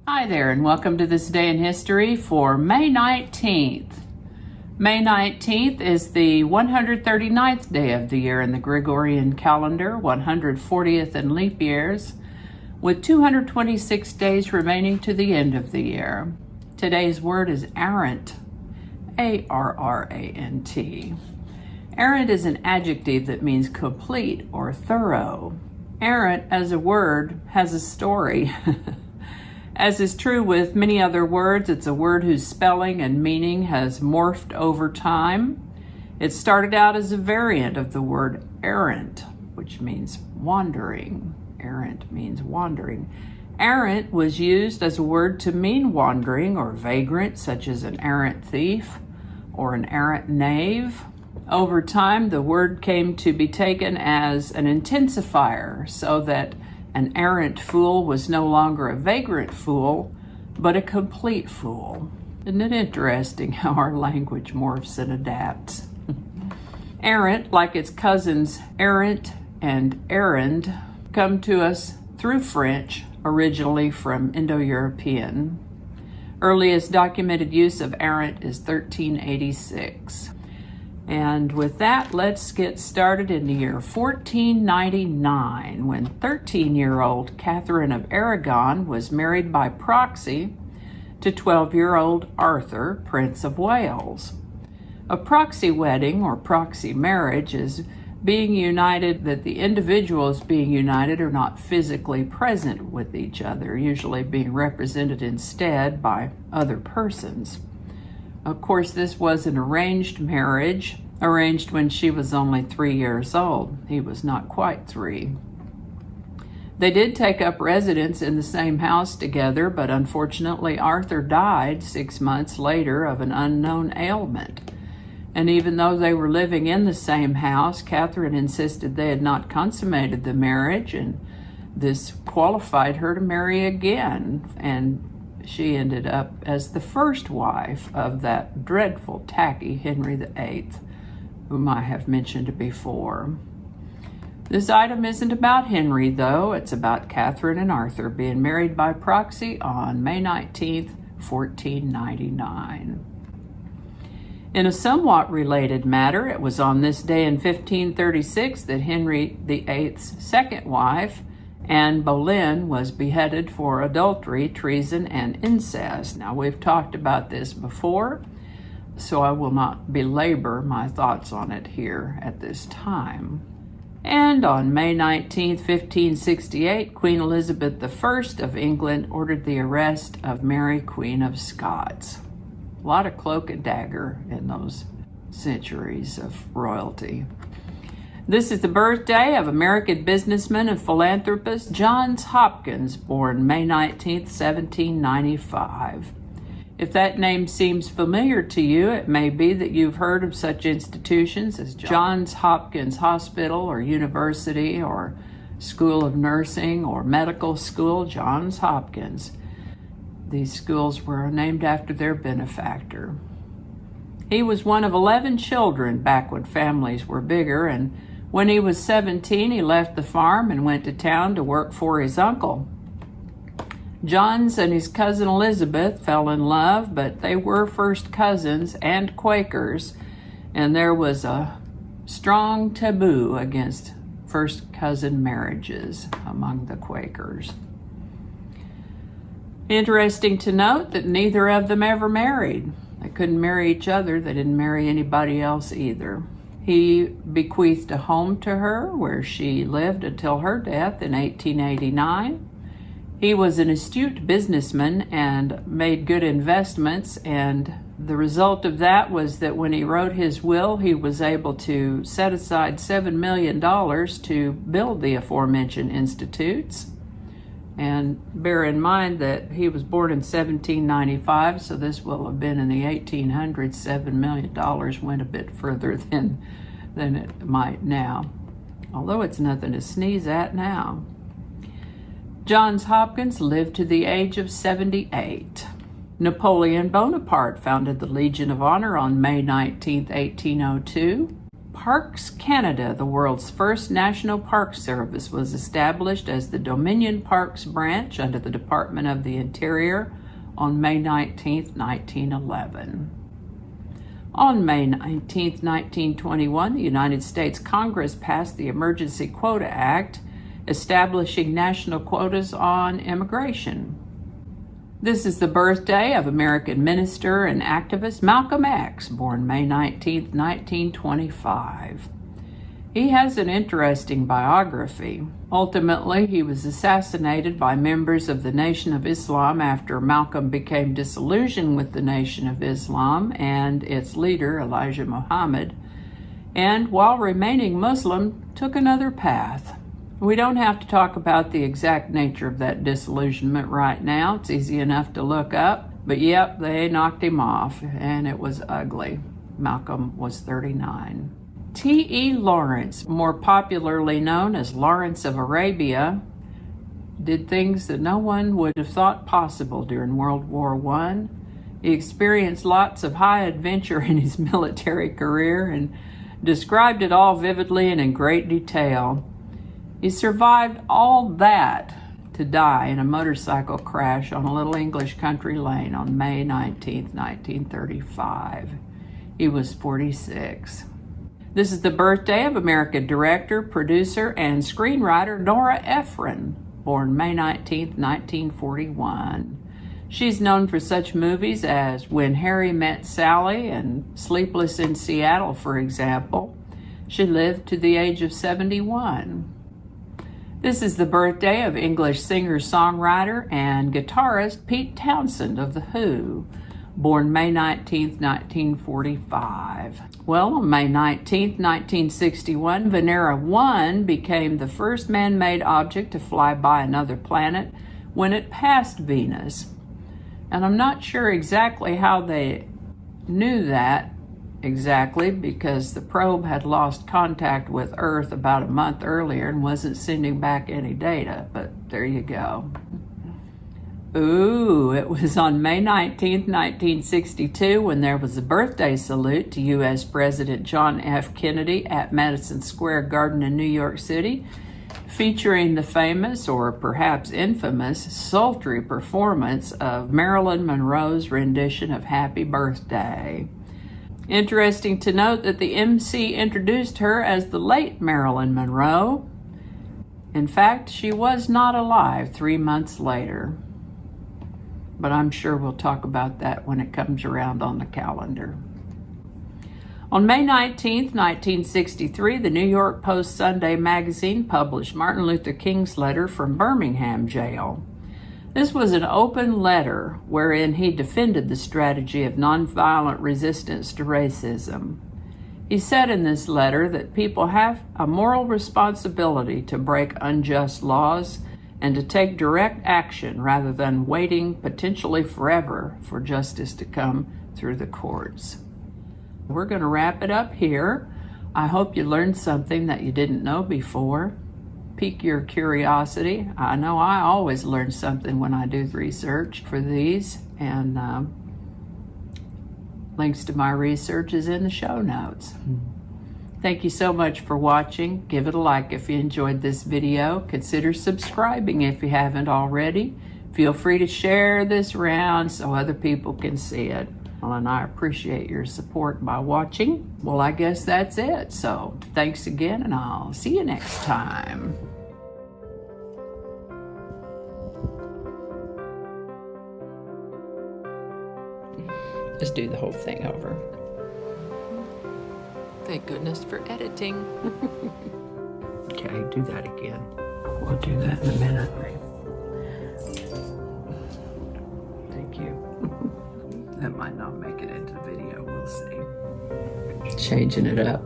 Hi there, and welcome to this day in history for May 19th. May 19th is the 139th day of the year in the Gregorian calendar, 140th in leap years, with 226 days remaining to the end of the year. Today's word is arrant, A-R-R-A-N-T. Arrant is an adjective that means complete or thorough. Arrant as a word has a story. As is true with many other words, it's a word whose spelling and meaning has morphed over time. It started out as a variant of the word errant, which means wandering. Errant means wandering. Arrant was used as a word to mean wandering or vagrant, such as an errant thief or an errant knave. Over time, the word came to be taken as an intensifier, so that an errant fool was no longer a vagrant fool, but a complete fool. Isn't it interesting how our language morphs and adapts? Arrant, like its cousins errant and errand, come to us through French, originally from Indo-European. Earliest documented use of arrant is 1386. And with that, let's get started in the year 1499, when 13-year-old Catherine of Aragon was married by proxy to 12-year-old Arthur, Prince of Wales. A proxy wedding or proxy marriage is being united, that the individuals being united are not physically present with each other, usually being represented instead by other persons. Of course, this was an arranged marriage, arranged when she was only 3 years old. He was not quite 3. They did take up residence in the same house together, but unfortunately Arthur died 6 months later of an unknown ailment. And even though they were living in the same house, Catherine insisted they had not consummated the marriage, and this qualified her to marry again. And she ended up as the first wife of that dreadful, tacky Henry VIII, whom I have mentioned before. This item isn't about Henry, though. It's about Catherine and Arthur being married by proxy on May 19th, 1499. In a somewhat related matter, it was on this day in 1536 that Henry VIII's second wife, Anne Boleyn, was beheaded for adultery, treason, and incest. Now, we've talked about this before, so I will not belabor my thoughts on it here at this time. And on May 19, 1568, Queen Elizabeth I of England ordered the arrest of Mary, Queen of Scots. A lot of cloak and dagger in those centuries of royalty. This is the birthday of American businessman and philanthropist Johns Hopkins, born May 19, 1795. If that name seems familiar to you, it may be that you've heard of such institutions as Johns Hopkins Hospital or University or School of Nursing or Medical School, Johns Hopkins. These schools were named after their benefactor. He was one of 11 children back when families were bigger, and when he was 17, he left the farm and went to town to work for his uncle. Johns and his cousin Elizabeth fell in love, but they were first cousins and Quakers, and there was a strong taboo against first cousin marriages among the Quakers. Interesting to note that neither of them ever married. They couldn't marry each other. They didn't marry anybody else either. He bequeathed a home to her where she lived until her death in 1889. He was an astute businessman and made good investments, and the result of that was that when he wrote his will, he was able to set aside $7 million to build the aforementioned institutes. And bear in mind that he was born in 1795, so this will have been in the 1800s. $7 million went a bit further than it might now, although it's nothing to sneeze at now. Johns Hopkins lived to the age of 78. Napoleon Bonaparte founded the Legion of Honor on May 19, 1802. Parks Canada, the world's first national park service, was established as the Dominion Parks branch under the Department of the Interior on May 19, 1911. On May 19, 1921, the United States Congress passed the Emergency Quota Act, establishing national quotas on immigration. This is the birthday of American minister and activist Malcolm X, born May 19, 1925. He has an interesting biography. Ultimately, he was assassinated by members of the Nation of Islam after Malcolm became disillusioned with the Nation of Islam and its leader, Elijah Muhammad, and while remaining Muslim, took another path. We don't have to talk about the exact nature of that disillusionment right now. It's easy enough to look up. But yep, they knocked him off, and it was ugly. Malcolm was 39. T.E. Lawrence, more popularly known as Lawrence of Arabia, did things that no one would have thought possible during World War I. He experienced lots of high adventure in his military career and described it all vividly and in great detail. He survived all that to die in a motorcycle crash on a little English country lane on May 19, 1935. He was 46. This is the birthday of American director, producer, and screenwriter Nora Ephron, born May 19, 1941. She's known for such movies as When Harry Met Sally and Sleepless in Seattle, for example. She lived to the age of 71. This is the birthday of English singer-songwriter and guitarist Pete Townsend of The Who, born May 19, 1945. Well, on May 19, 1961, Venera 1 became the first man-made object to fly by another planet when it passed Venus. And I'm not sure exactly how they knew that exactly, because the probe had lost contact with Earth about a month earlier and wasn't sending back any data, but there you go. Ooh, it was on May 19, 1962 when there was a birthday salute to U.S. President John F. Kennedy at Madison Square Garden in New York City, featuring the famous, or perhaps infamous, sultry performance of Marilyn Monroe's rendition of Happy Birthday. Interesting to note that the MC introduced her as the late Marilyn Monroe. In fact, she was not alive 3 months later. But I'm sure we'll talk about that when it comes around on the calendar. On May 19, 1963, the New York Post Sunday magazine published Martin Luther King's letter from Birmingham jail. This was an open letter wherein he defended the strategy of nonviolent resistance to racism. He said in this letter that people have a moral responsibility to break unjust laws and to take direct action rather than waiting potentially forever for justice to come through the courts. We're going to wrap it up here. I hope you learned something that you didn't know before. Pique your curiosity. I know I always learn something when I do research for these, and links to my research is in the show notes. Thank you so much for watching. Give it a like if you enjoyed this video. Consider subscribing if you haven't already. Feel free to share this around so other people can see it. Well, and I appreciate your support by watching. Well, I guess that's it. So thanks again, and I'll see you next time. Just do the whole thing over. Thank goodness for editing. Okay, do that again. We'll do that in a minute. Thank you. That might not make it into the video, we'll see. Changing it up.